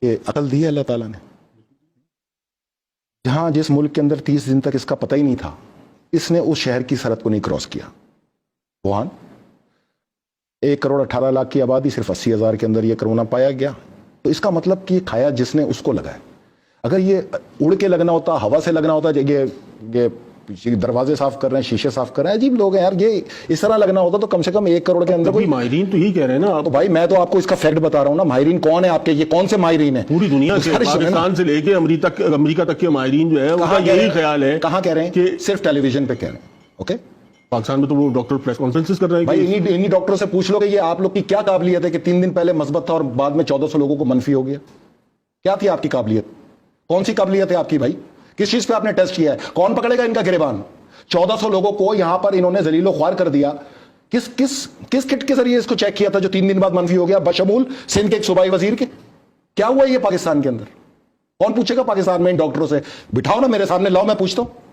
کہ عقل دی ہے اللہ تعالیٰ نے. جہاں جس ملک کے اندر 30 دن تک اس کا پتہ ہی نہیں تھا, اس نے اس شہر کی سرحد کو نہیں کراس کیا. ووہان 1,18,00,000 کی آبادی, صرف 80,000 کے اندر یہ کرونا پایا گیا. تو اس کا مطلب کہ کھایا جس نے اس کو لگا ہے. اگر یہ اڑ کے لگنا ہوتا, ہوا سے لگنا ہوتا, یہ دروازے صاف کر رہے ہیں, شیشے صاف کر رہے ہیں, عجیب لوگ ہیں یار, یہ اس طرح لگنا ہوتا تو کم سے کم 1 کروڑ کے اندر کوئی. ماہرین تو یہی کہہ رہے ہیں نا. تو بھائی میں تو آپ کو اس کا فیکٹ بتا رہا ہوں نا. ماہرین کون ہے آپ کے, یہ کون سے ماہرین ہیں؟ پوری دنیا سے, پاکستان سے لے کے امریکہ تک کے ماہرین جو ہے ان کا یہی خیال ہے. کہاں کہہ رہے ہیں؟ کہ صرف ٹیلی ویژن پہ کہہ رہے ہیں. اوکے, پاکستان میں تو وہ ڈاکٹر پریس کانفرنسز کر رہے ہیں. بھائی انہی ڈاکٹروں سے پوچھ لو کہ یہ آپ لوگ کی کیا قابلیت ہے کہ 3 دن پہلے مثبت تھا اور بعد میں 1400 لوگوں کو منفی ہو گیا. کیا تھی آپ کی قابلیت؟ کون سی قابلیت ہے آپ کی بھائی؟ کس چیز پہ آپ نے ٹیسٹ کیا ہے؟ کون پکڑے گا ان کا گریبان؟ 1400 لوگوں کو یہاں پر انہوں نے ذلیل و خوار کر دیا. کس کٹ کے ذریعے اس کو چیک کیا تھا جو 3 دن بعد منفی ہو گیا, بشمول سندھ کے ایک صوبائی وزیر کے؟ کیا ہوا یہ پاکستان کے اندر؟ کون پوچھے گا پاکستان میں ان ڈاکٹروں سے؟ بٹھاؤ نا میرے سامنے, لاؤ میں پوچھتا ہوں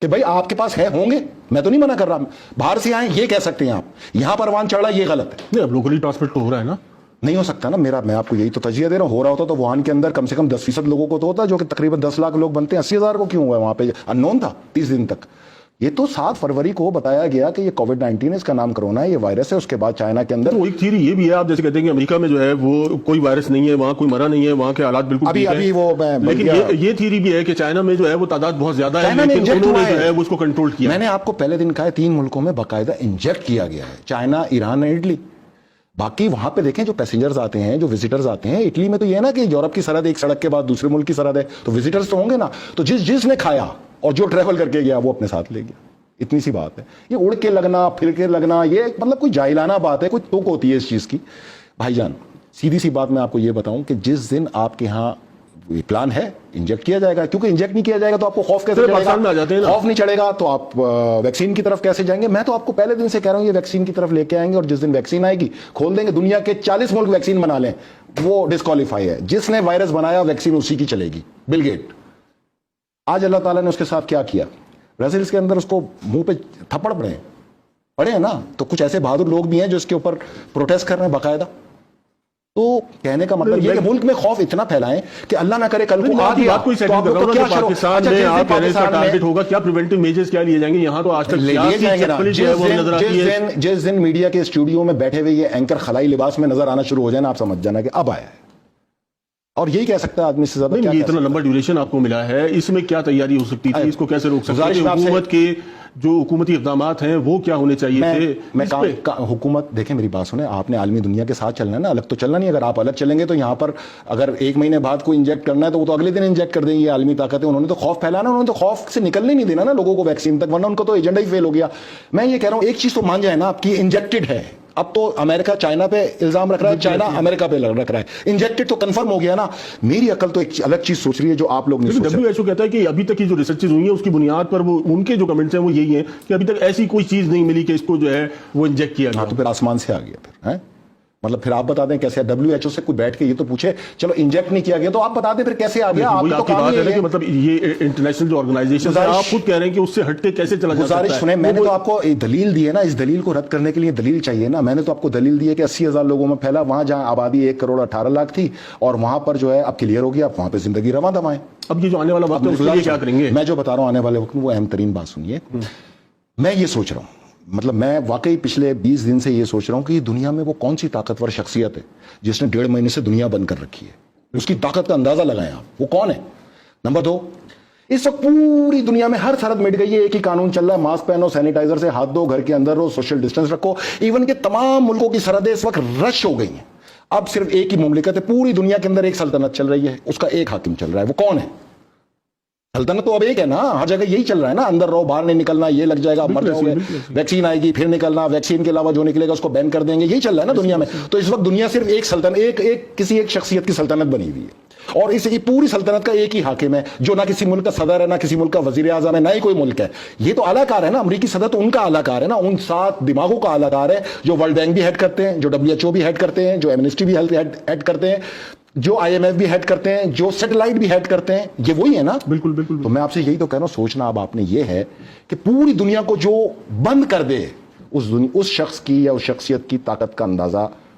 کہ بھائی آپ کے پاس ہے, ہوں گے, میں تو نہیں منع کر رہا. باہر سے آئیں یہ کہہ سکتے ہیں آپ, یہاں پر وان چڑھ رہا یہ غلط ہے. نہیں, اب لوکلی ٹرانسمٹ تو ہو رہا ہے نا. نہیں ہو سکتا نا. میں آپ کو یہی تو تجزیہ دے رہا ہوں. ہو رہا ہوتا تو ووہان کے اندر کم سے کم 10% لوگوں کو تو ہوتا, جو کہ تقریباً 10 لاکھ لوگ بنتے ہیں. 80,000 کو کیوں ہوا ہے وہاں پہ؟ ان نون تھا 30 دن تک. یہ تو 7 فروری کو بتایا گیا کہ یہ کووڈ-19 اس کا نام کرونا ہے, یہ وائرس ہے. اس کے بعد چائنا کے اندر وہ ایک تھیوری یہ بھی ہے, آپ جیسے کہتے ہیں کہ امریکہ میں جو ہے وہ کوئی وائرس نہیں ہے, وہاں کوئی مرا نہیں ہے, وہاں کے حالات بالکل ٹھیک ہیں. لیکن یہ تھیوری بھی ہے کہ چائنا میں جو ہے وہ تعداد بہت زیادہ ہے, لیکن انہوں نے جو ہے وہ اس کو کنٹرول کیا. میں نے آپ کو پہلے دن کہا ہے 3 ملکوں میں باقاعدہ انجیکٹ کیا گیا ہے, چائنا, ایران, اٹلی. باقی وہاں پہ دیکھیں جو پیسنجرز آتے ہیں, جو وزٹرز آتے ہیں, اٹلی میں تو یہ ہے نا کہ یورپ کی سرحد ایک سڑک کے بعد دوسرے ملک کی سرحد ہے, تو وزٹرز تو ہوں گے نا. تو جس نے کھایا اور جو ٹریول کر کے گیا وہ اپنے ساتھ لے گیا. اتنی سی بات ہے. یہ اڑ کے لگنا, پھر کے لگنا, یہ مطلب کوئی جاہلانہ بات ہے, کوئی توک ہوتی ہے اس چیز کی. بھائی جان سیدھی سی بات میں آپ کو یہ بتاؤں کہ جس دن آپ کے ہاں پلان ہے انجیکٹ کیا جائے گا, کیونکہ انجیکٹ نہیں کیا جائے گا تو آپ کو خوف کیسے چڑھے گا؟ خوف نہیں چڑھے گا تو آپ ویکسین کی طرف کیسے جائیں گے؟ میں تو آپ کو پہلے دن سے کہہ رہا ہوں یہ ویکسین کی طرف لے کے آئیں گے, اور جس دن ویکسین آئے گی کھول دیں گے. دنیا کے 40 ملک ویکسین بنا لیں, وہ ڈسکوالیفائی ہے. جس نے وائرس بنایا ویکسین اسی کی چلے گی, بل گیٹ. آج اللہ تعالیٰ نے اس کے ساتھ کیا کیا؟ برازیل کے اندر اس کو منہ پہ تھپڑ پڑے ہیں نا. تو کچھ ایسے بہادر لوگ بھی ہیں جو اس کے اوپر پروٹیسٹ کر رہے ہیں باقاعدہ. تو کہنے کا مطلب یہ کہ ملک میں خوف اتنا پھیلائیں کہ اللہ نہ کرے کل کو پاکستان میں آپ کہہ رہے ہیں اس کا ٹارگٹ ہوگا, کیا پریونٹیو میجرز کیا لیے جائیں گے؟ یہاں تو آج تک لیے جائیں گے. جس دن میڈیا کے اسٹوڈیو میں بیٹھے ہوئے یہ اینکر خلائی لباس میں نظر آنا شروع ہو جائے نا, آپ سمجھ جانا کہ اب آیا ہے. اور یہی کہہ سکتا ہے آدمی سے زیادہ. یہ اتنا لمبا ڈیوریشن آپ کو ملا ہے, اس میں کیا تیاری ہو سکتی تھی؟ اس کو کیسے روک سکتے ہیں؟ حکومت کے جو حکومتی اقدامات ہیں وہ کیا ہونے چاہیے تھے؟ حکومت دیکھیں میری بات سنیں, آپ نے عالمی دنیا کے ساتھ چلنا ہے نا, الگ تو چلنا نہیں. اگر آپ الگ چلیں گے تو یہاں پر اگر 1 مہینے بعد کوئی انجیکٹ کرنا ہے تو وہ تو اگلے دن انجیکٹ کر دیں گے. یہ عالمی طاقت ہے, انہوں نے تو خوف پھیلانا, انہوں نے تو خوف سے نکلنے نہیں دینا نا لوگوں کو ویکسین تک, ورنہ ان کا تو ایجنڈا ہی فیل ہو گیا. میں یہ کہہ رہا ہوں ایک چیز تو مان جائے نا آپ کی, انجیکٹڈ ہے. اب تو امریکہ چائنا پہ الزام رکھ رہا ہے, چائنا امریکہ پہ رکھ رہا ہے. انجیکٹڈ تو کنفرم ہو گیا نا. میری عقل تو ایک الگ چیز سوچ رہی ہے جو آپ لوگ نہیں سوچ رہے. WHO کہتا ہے کہ ابھی تک کی جو ریسرچز ہوئی ہیں اس کی بنیاد پر وہ ان کے جو کمنٹس ہیں وہ یہی ہیں کہ ابھی تک ایسی کوئی چیز نہیں ملی کہ اس کو جو ہے وہ انجیکٹ کیا گیا. تو پھر آسمان سے آ گیا پھر, مطلب پھر آپ بتا دیں کیسے. WHO سے کوئی بیٹھ کے یہ تو پوچھے چلو انجیکٹ نہیں کیا گیا تو آپ بتا دیں پھر کیسے آ گیا. آپ تو کام ہے کہ مطلب یہ انٹرنیشنل جو آرگنائزیشن ہے آپ خود کہہ رہے ہیں کہ اس سے ہٹ کے کیسے چلا جا سکتا ہے. سنیں, میں نے تو آپ کو دلیل دی ہے نا, اس دلیل کو رد کرنے کے لیے دلیل چاہیے نا. میں نے تو آپ کو دلیل دی ہے کہ 80,000 لوگوں میں پھیلا, وہاں جہاں آبادی 1,18,00,000 تھی, اور وہاں پر جو ہے اب کلیئر ہو گیا, اب وہاں پہ زندگی رواں دمائیں. اب یہ جو آنے والا وقت ہے اس کے لیے کیا کریں گے؟ میں جو بتا رہا ہوں آنے والے وقت میں وہ اہم ترین بات سنیے. میں یہ سوچ رہا ہوں, مطلب میں واقعی پچھلے 20 دن سے یہ سوچ رہا ہوں کہ دنیا میں وہ کون سی طاقتور شخصیت ہے جس نے 1.5 مہینے سے دنیا بند کر رکھی ہے. اس کی طاقت کا اندازہ لگائیں آپ, وہ کون ہے. نمبر 2, اس وقت پوری دنیا میں ہر سرحد مٹ گئی ہے, ایک ہی قانون چل رہا ہے, ماسک پہنو, سینیٹائزر سے ہاتھ دھو, گھر کے اندر رہو, سوشل ڈسٹینس رکھو. ایون کہ تمام ملکوں کی سرحدیں اس وقت رش ہو گئی ہیں. اب صرف ایک ہی مملکت ہے پوری دنیا کے اندر, ایک سلطنت چل رہی ہے, اس کا ایک حاکم چل رہا ہے. وہ کون ہے؟ سلطنت تو اب ایک ہے نا, ہر جگہ یہی چل رہا ہے نا, اندر رہو, باہر نہیں نکلنا, یہ لگ جائے گا آپ مر جاؤ گے, ویکسین آئے گی پھر نکلنا, ویکسین کے علاوہ جو نکلے گا اس کو بین کر دیں گے, یہی چل رہا ہے نا دنیا میں. تو اس وقت دنیا صرف ایک سلطنت, کسی ایک شخصیت کی سلطنت بنی ہوئی ہے, اور اس پوری سلطنت کا ایک ہی حاکم ہے جو نہ کسی ملک کا صدر ہے, نہ کسی ملک کا وزیر اعظم ہے, نہ ہی کوئی ملک ہے. یہ تو اعلیٰ کار ہے نا, امریکی صدر تو ان کا اعلیٰ کار ہے نا, ان 7 دماغوں کا اعلیٰ کار ہے جو ورلڈ بینک بھی ہیڈ کرتے ہیں, جو WHO بھی ہیڈ کرتے ہیں, جو منسٹری بھی ہیڈ کرتے ہیں, جو IMF بھی ہیڈ کرتے ہیں, جو سیٹلائٹ بھی ہیڈ کرتے ہیں. یہ وہی ہے نا. بالکل بالکل. تو میں آپ سے یہی تو کہہ رہا ہوں, سوچنا اب آپ نے یہ ہے کہ پوری دنیا کو جو بند کر دے اس شخص کی یا اس شخصیت کی طاقت کا اندازہ